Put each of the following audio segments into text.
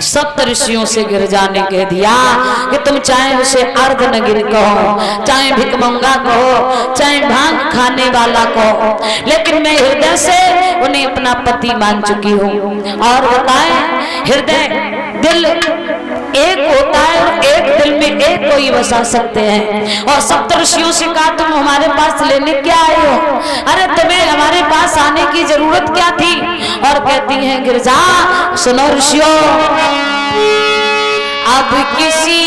सप्त ऋषियों से गिरजा ने कह दिया कि तुम चाहे उसे अर्धनगिन कहो, चाहे भिकमंगा कहो, चाहे भांग खाने वाला कहो, लेकिन मैं हृदय से उन्हें अपना पति मान चुकी हूँ। और बताएं, हृदय दिल एक होता है और एक दिल में एक को ही बसा सकते हैं। और सप्त ऋषियों से कहा तुम हमारे पास लेने क्या आए हो? अरे तुम्हें हमारे पास आने की जरूरत क्या थी? और कहती हैं गिरजा सुनो ऋषियों, अब किसी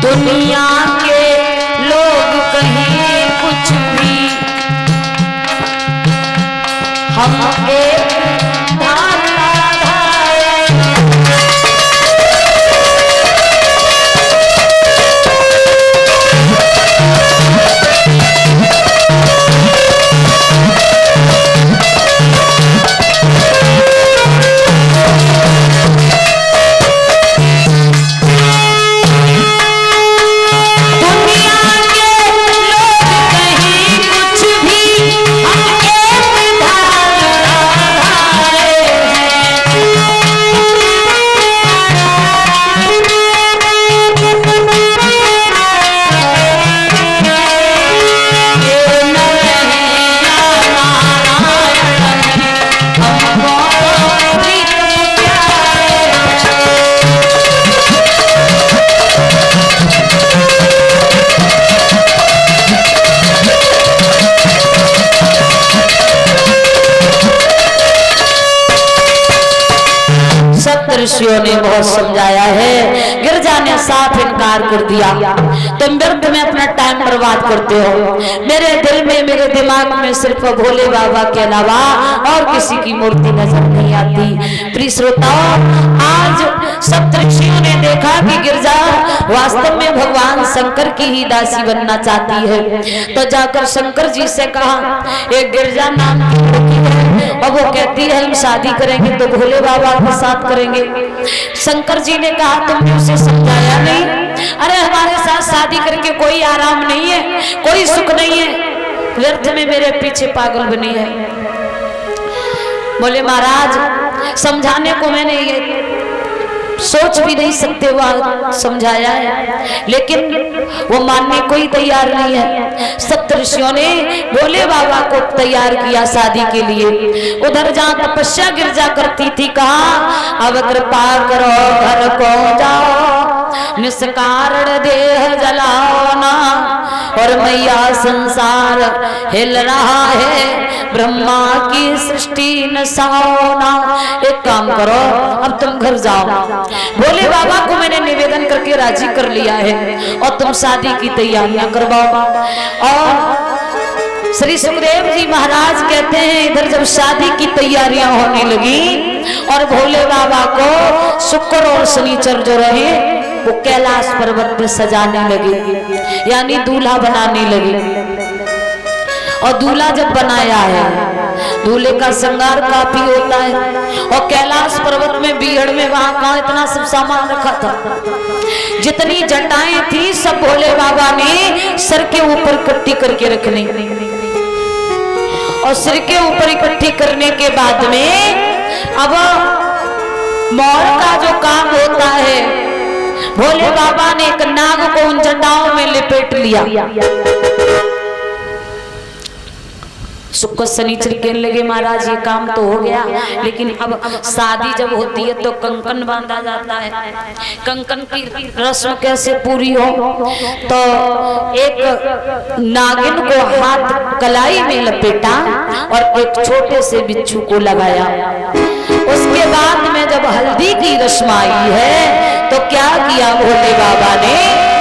दुनिया के लोग कहें कुछ भी, हम एक ऋषियों ने बहुत समझाया है, गिरजा ने साफ इनकार कर दिया। तुम व्यर्थ में अपना टाइम बर्बाद करते हो। मेरे दिल में, मेरे दिमाग में सिर्फ भोले बाबा के अलावा और किसी की मूर्ति नजर नहीं आती। प्रिय श्रोताओं, आज सप्त ऋषियों ने देखा कि गिरजा वास्तव में भगवान शंकर की ही दासी बनना चाहती है, तो जाकर शंकर जी से कहा एक गिरजा नाम की लड़की है और वो कहती है हम शादी करेंगे तो भोले बाबा के साथ करेंगे। शंकर जी ने कहा तुमने उसे समझाया नहीं? अरे हमारे साथ शादी करके कोई आराम नहीं है, कोई सुख नहीं है, व्यर्थ में मेरे पीछे पागल बनी है। बोले महाराज समझाने को मैंने ये सोच भी नहीं सकते वह समझाया है, लेकिन वो मानने को ही तैयार नहीं है। सप्त ऋषियों ने भोले बाबा को तैयार किया शादी के लिए। उधर जहाँ तपस्या गिरजा करती थी कहा अब कृपा करो घर को जाओ, निष्कारण देह जलाओ ना, और मैया संसार हिल रहा है, ब्रह्मा की सृष्टि नसाओ ना। एक काम करो, अब तुम घर जाओ, भोले बाबा को मैंने निवेदन करके राजी कर लिया है, और तुम शादी की तैयारियां करवाओ। और श्री सुखदेव जी महाराज कहते हैं, इधर जब शादी की तैयारियां होने लगी और भोले बाबा को शुक्र और शनिचर जो रहे वो कैलाश पर्वत पे सजाने लगे, यानी दूल्हा बनाने लगे। और दूल्हा जब बनाया है, दूल्हे का श्रृंगार काफी होता है, और कैलाश पर्वत में बीहड़ में वहां कहाँ इतना सब सामान रखा था, जितनी जटाएं थी सब भोले बाबा ने सर के ऊपर इकट्ठी करके रखनी, और सिर के ऊपर इकट्ठी करने के बाद में अब मोर का जो काम होता है, भोले बाबा ने एक नाग को उन जटाओं में लिपेट लिया। शुक्र शनिचर कहने लगे महाराज ये काम तो हो गया, लेकिन अब शादी जब होती है तो कंकन बांधा जाता है, कंकन की रस्म कैसे पूरी हो, तो एक नागिन को हाथ कलाई में लपेटा और एक छोटे से बिच्छू को लगाया। उसके बाद में जब हल्दी की रस्म आई है तो क्या किया भोले बाबा ने,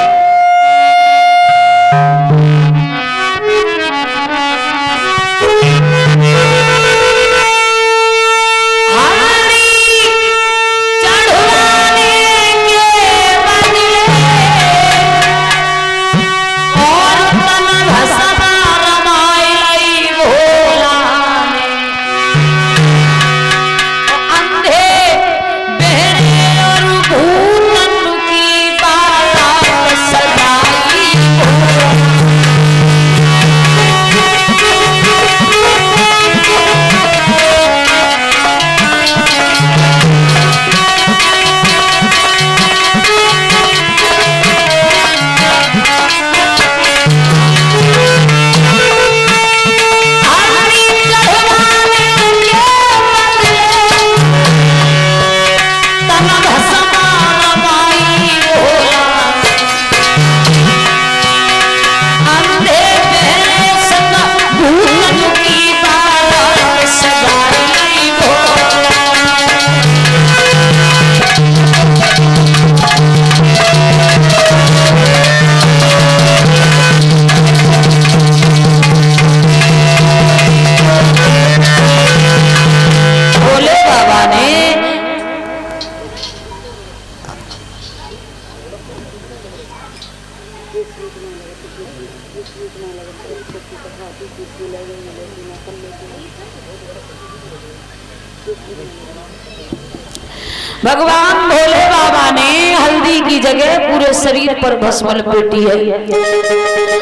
भगवान भोले बाबा ने हल्दी की जगह पूरे शरीर पर भस्म लपेटी है,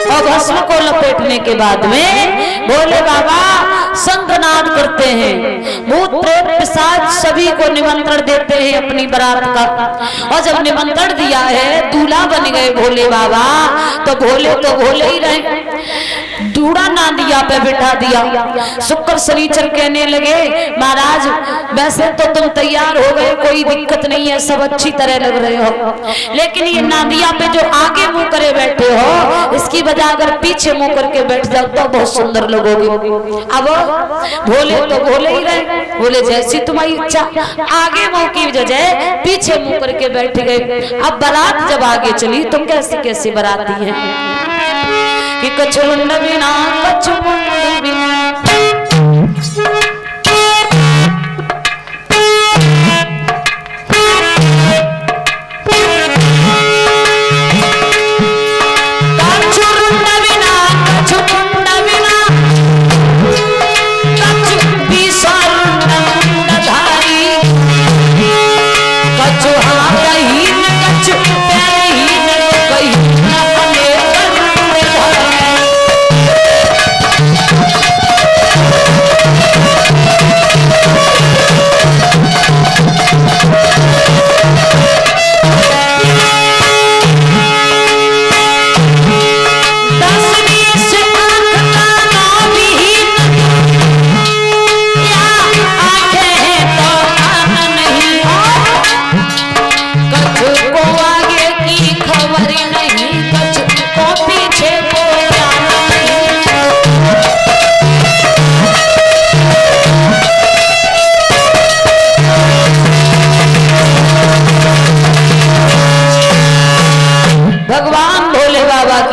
और भस्म को लपेटने के बाद में भोले बाबा शंखनाद करते हैं, भूत प्रेत पिशाच सभी को निमंत्रण देते हैं अपनी बारात का। और जब निमंत्रण दिया है, दूल्हा बन गए भोले बाबा, तो भोले ही रहे, दूड़ा नांदिया पे बिठा दिया। शुक्र शनिचर कहने लगे महाराज वैसे तो तुम तैयार हो गए, कोई दिक्कत नहीं है, सब अच्छी तरह लग रहे हो, लेकिन ये नांदिया पे जो आगे मुंह करे बैठे हो, इसकी वजह अगर पीछे मुंह करके बैठ जाओ तो बहुत सुंदर लगोगे। अब भोले तो भोले ही रहे, बोले जैसी तुम्हारी इच्छा, आगे मुंह की वजह पीछे मुंह करके बैठ गए। अब बारात जब आगे चली तो कैसी कैसी बाराती है कि कछुरुंड बिना कछुरुंड बिना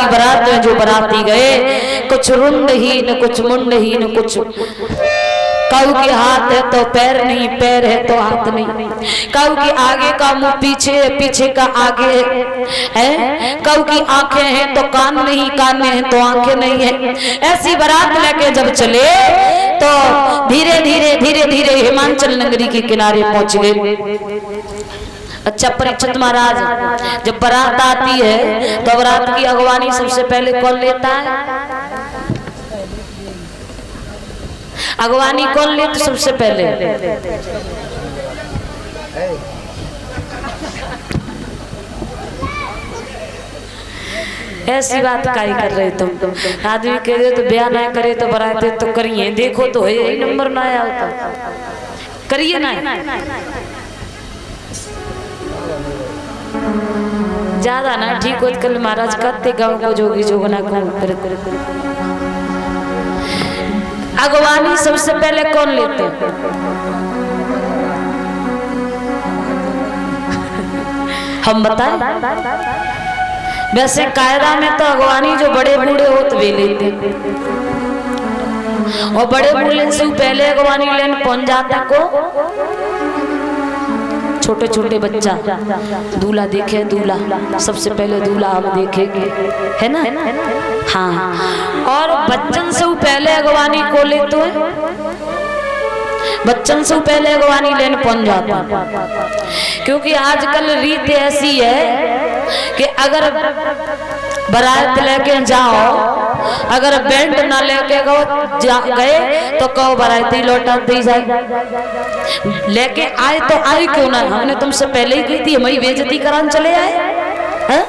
बारात में जो बाराती गए, कुछ रुंडहीन, कुछ मुंडहीन, कुछ काऊ के हाथ है तो पैर नहीं, पैर है तो हाथ नहीं, काऊ के आगे का मुंह पीछे है, पीछे का आगे है, काऊ की आंखें हैं तो कान नहीं, कान हैं तो आंखें नहीं है। ऐसी बारात लेके जब चले तो धीरे धीरे धीरे धीरे हिमाचल नगरी के किनारे पहुंच गए। अच्छा, परीक्षित महाराज जब बारात आती है तो बारात की अगवानी सबसे पहले कौन लेता है? अगवानी कौन लेते सबसे पहले? ऐसी बात काई कर रहे तुम? आदमी कह रहे तो ब्याह ना करे तो बारात तो करिए, देखो तो है यही नंबर ना आया होता, करिए ना। ज्यादा ना ठीक हो कल महाराज कहते गाँव को जोगी जोगना कौन। अगवानी सबसे पहले कौन लेते? हम बताएं? वैसे कायदा में तो अगवानी जो बड़े बूढ़े हो तो वे लेते, और बड़े बूढ़े से पहले अगवानी लेने पहुंच जाता को छोटे छोटे बच्चा दूल्हा देखे, दूल्हा सबसे पहले दूल्हा हम देखेंगे, है ना? हाँ, और बच्चन से पहले अगवानी को ले तो बच्चन से पहले अगवानी लेने पहुंच जाता, क्योंकि आजकल रीत ऐसी है कि अगर बारात लेके जाओ, अगर बैंड ना लेके गए तो कहो बाराती लौटा दी जाए, लेके आए तो आई क्यों ना? हमने तुमसे पहले ही कही थी, हमारी बेइज्जती कराने चले आए हैं?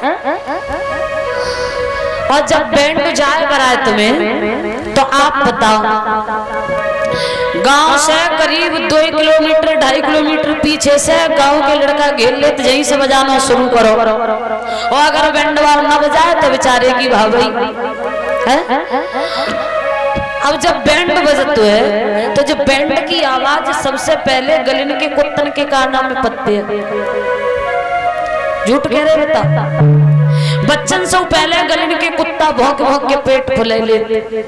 और जब बैंड जाए बारात में तो आप बताओ, गांव से करीब 2 किलोमीटर 2.5 किलोमीटर पीछे से गांव के लड़का घेर ले तो यहीं से बजाना शुरू करो, और अगर बैंड वाला ना बजाए तो बेचारे की भाभी है। अब जब बैंड बजते है तो जब बैंड की आवाज सबसे पहले गलन के कुत्तन के काना में पत्ते है, झूठ कह रहे बता? बच्चन से पहले गलन के कुत्ता भौंक भौंक के पेट फुले लेते।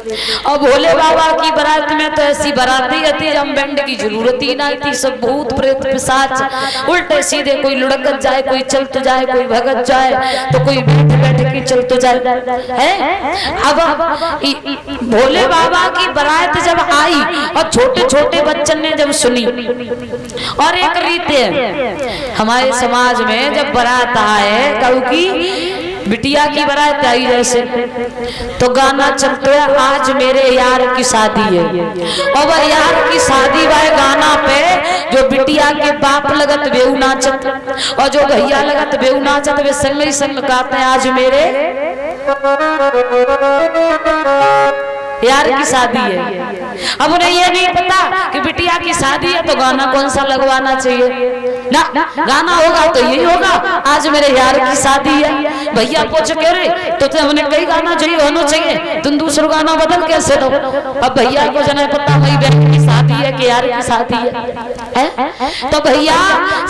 और भोले बाबा की बारात में तो ऐसी बाराती आती है, हम बैंड की जरूरत ही ना थी। सब भूत प्रेत पिशाच उल्टे सीधे, कोई लुढ़क जाए, कोई चल तो जाए, कोई भगत जाए, तो कोई बैठ बैठ के चल तो जाए है। अब भोले बाबा की बारात जब आई और छोटे छोटे बच्चन ने जब सुनी, और एक रीत है हमारे समाज में, जब बारात आए क्योंकि बिटिया की बारात आई जैसे, तो गाना चलते है आज मेरे यार की शादी है, और वह यार की शादी वाले गाना पे जो बिटिया के बाप लगत बेऊ नाचत और जो भैया लगत बेऊ नाचत, वे संग ही संग गाते हैं आज मेरे यार की शादी है। अब उन्हें ये नहीं पता कि बिटिया की शादी है तो गाना कौन सा लगवाना चाहिए ना, गाना होगा तो यही होगा आज मेरे यार की शादी है। भैया पूछ कह रहे तो हमने कई गाना चाहिए होना चाहिए, तुम दूसरा गाना बदल कैसे दो? अब भैया को जना पता मेरी बहन की शादी है कि यार की शादी है? तो भैया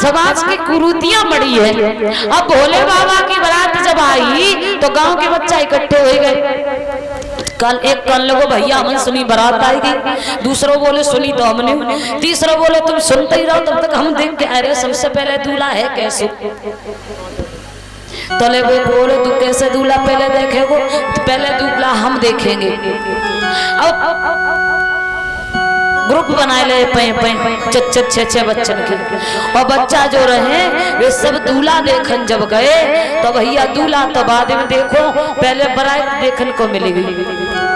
समाज की कुरीतियां मड़ी है। अब भोले बाबा की बारात जब आई तो गाँव के बच्चा इकट्ठे हो गए। कल एक कल लोगो भैया हमने सुनी बारात आएगी, दूसरों बोले सुनी तो हमने, तीसरा बोले तुम सुनते ही रहो तब तक हम देख के अरे सबसे पहले दूल्हा है कैसे? तले वो बोले तू कैसे दूल्हा पहले देखेगो? तो पहले दूल्हा हम देखेंगे। अब ग्रुप बनाए ले छह बच्चन के, और बच्चा जो रहे वे सब दूल्हा देखन जब गए तो भैया दूल्हा तो बाद में देखो, पहले बारात देखने को मिलेगी।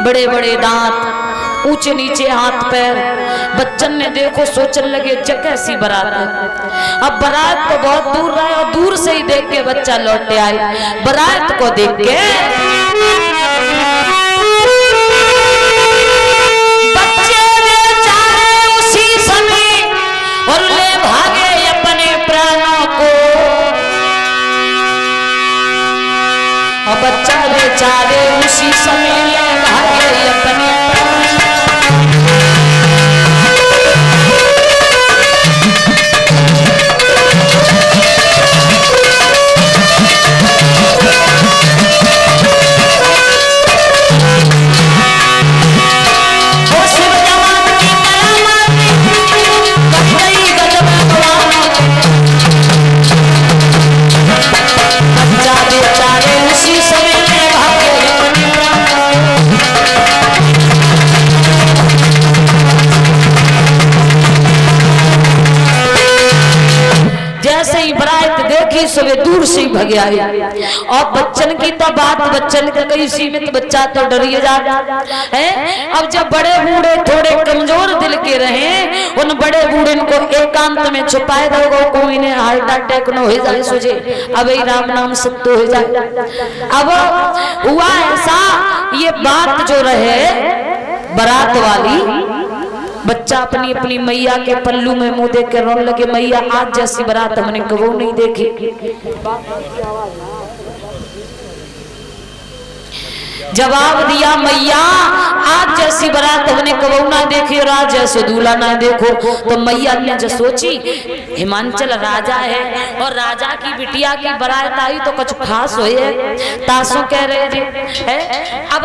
बड़े बड़े दांत, ऊंचे नीचे हाथ पैर, बच्चन ने देखो सोचने लगे कैसी बारात है। अब बारात तो बहुत दूर रहे और दूर से ही देख के बच्चा लौटे आए। बारात को देख के और ले भागे अपने प्राणों को, और बच्चा बेचारे उसी समय ले भागे अपने बरात देखी सुबह दूर से ही भग आई। और बच्चन की तो बात बच्चन का कई सीमित बच्चा तो डरिए जाता है। अब जब बड़े बूढ़े थोड़े कमजोर दिल के रहे, उन बड़े बूढ़े को एकांत में छुपाए दोगे, कोई ने हार्ट अटैक न हो जाए सोचे अब राम नाम सत्य हो जाए। अब हुआ ऐसा, ये बात जो रहे बारात वाली, बच्चा अपनी अपनी मैया के पल्लू में मुंह देख के रोने लगे, मैया आज जैसी बारात हमने कबू नहीं देखी। जवाब दिया, मैया आज जैसी बारात हमने कबू ना देखी और आज जैसे दूल्हा ना देखो। तो मैया ने जो सोची, हिमांचल राजा है और राजा की बिटिया की बारात आई तो कुछ खास हुई है, तासु कह रहे जी है। अब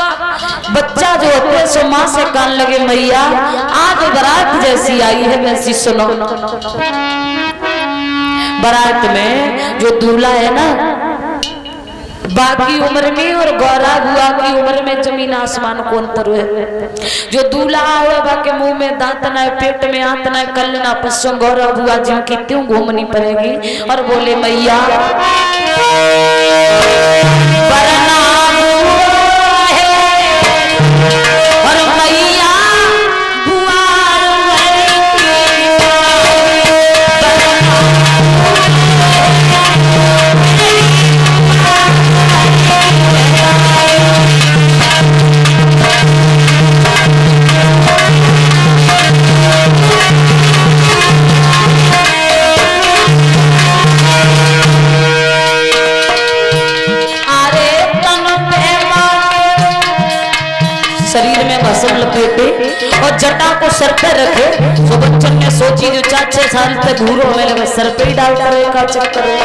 बच्चा जो होते सो माँ से कान लगे, मैया आज बारात जैसी आई है वैसी सुनो। बारात में जो दूल्हा है ना, बाकी उम्र में और गौरा बुआ की उम्र में जमीन आसमान को अंतर है। जो दूल्हा हुआ बाके मुंह में दांत ना, पेट में आंत ना, कल ना पसों गौरा बुआ जी की त्यों घूमनी पड़ेगी। और बोले मैया शरीर में भस्म लपेटे और जटा को सर पे रखे। तो बच्चन ने सोची जो 4-6 साल तक भूरो होने लगे, सर पे ही डाल कर का चक्कर है।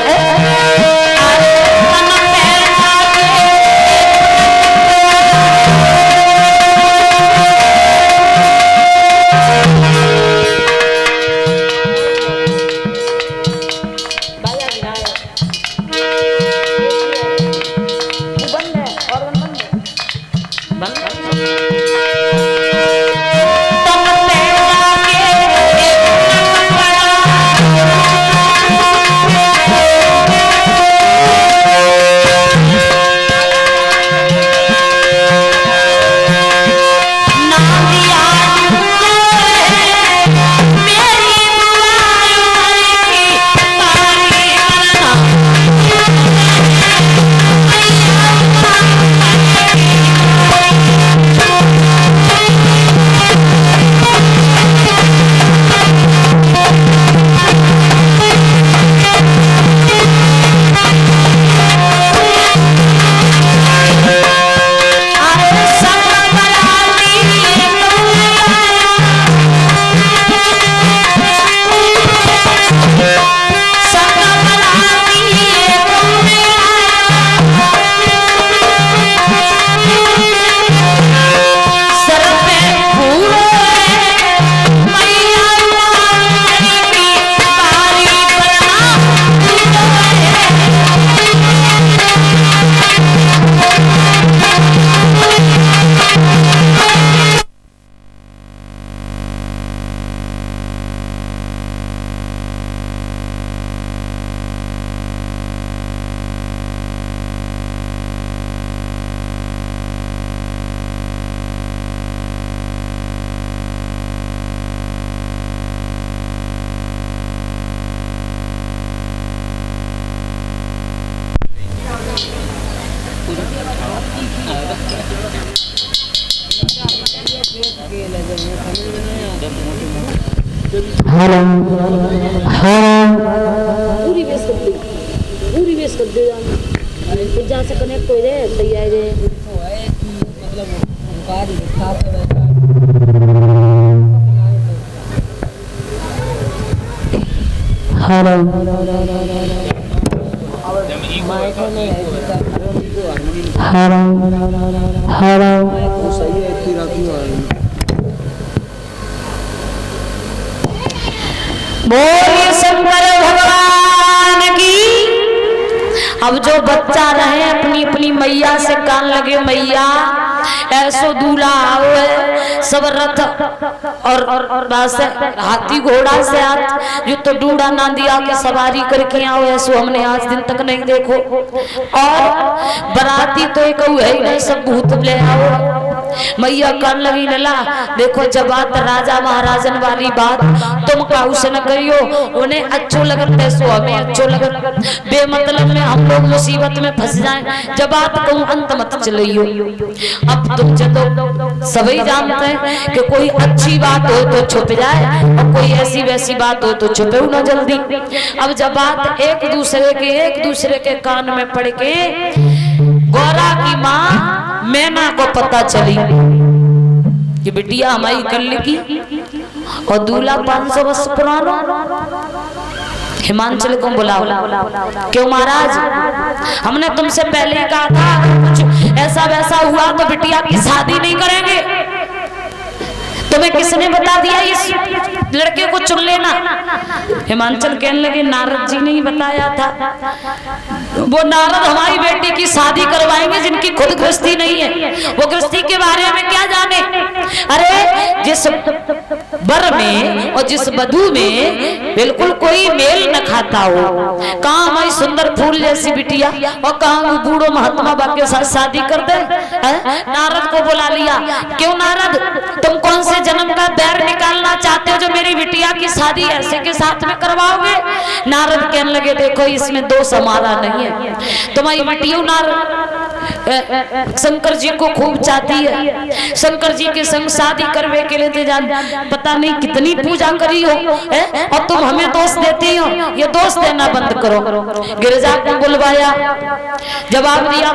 पूरी बेस कर दे जान जा सकने कोई रे तैयार रे मतलब कार साथ हेलो माइक में हेलो हेलो सही है इतनी रखी बोलिए शंकर भगवान की। अब जो बच्चा रहे अपनी अपनी मैया से कान लगे, मैया ऐसो दूल्हा आवे सब रथ और बस हाथी घोड़ा से आज जो तो डूड़ा ना दिया के सवारी करके आओ, ऐसो हमने आज दिन तक नहीं देखो। और बराती तो एक है ही नहीं, सब भूत ले आओ। मैया कर लगी लला देखो, जब बात राजा महाराजन वाली बात तुम काऊ से न करियो, उन्हें अच्छो लगत ऐसो हमें अच्छो लगत, बेमतलब में हम लोग मुसीबत में फंस जाएं, जब बात कहूं अंत मत चलियो। अब तुम चलो सभी जानते हैं कि कोई अच्छी बात हो तो छुप जाए और कोई ऐसी वैसी बात हो तो छुपे ना जल्दी। अब जब बात एक दूसरे के कान में पड़ के गौरा की माँ मैना को पता चली कि बिटिया हमारी कल की और दूल्हा 500 वर्ष पुराना। हिमांचल को बुलाओ। क्यों महाराज, हमने तुमसे पहले ही कहा था कुछ ऐसा वैसा हुआ तो बिटिया की शादी नहीं करेंगे। तुम्हें किसने बता दिया इस लड़के को चुन लेना? हिमांचल कहने लगे नारद जी ने ही बताया था। वो नारद हमारी बेटी की शादी करवाएंगे जिनकी खुद गृहस्थी नहीं है, वो गृहस्थी के बारे में क्या जाने। अरे जिस वर में और जिस वधू में बिल्कुल कोई मेल न खाता हो, कहाँ हमारी सुंदर फूल जैसी बिटिया और कहाँ वो बूढ़ो महात्मा बाप के साथ शादी कर दे। नारद को बुला लिया। क्यों नारद, तुम कौन से जन्म का बैर निकालना चाहते हो जो मेरी बिटिया की शादी ऐसे के साथ में करवाओगे? नारद कहने लगे देखो इसमें दोष हमारा नहीं है, तुम्हारी बिटिया नारद शंकर जी को खूब चाहती है, शंकर जी के संग शादी करवे के लिए पता नहीं कितनी पूजा करी हो और तुम हमें दोष देती हो। ये दोष देना बंद करो। गिरिजा को बुलवाया, जवाब दिया।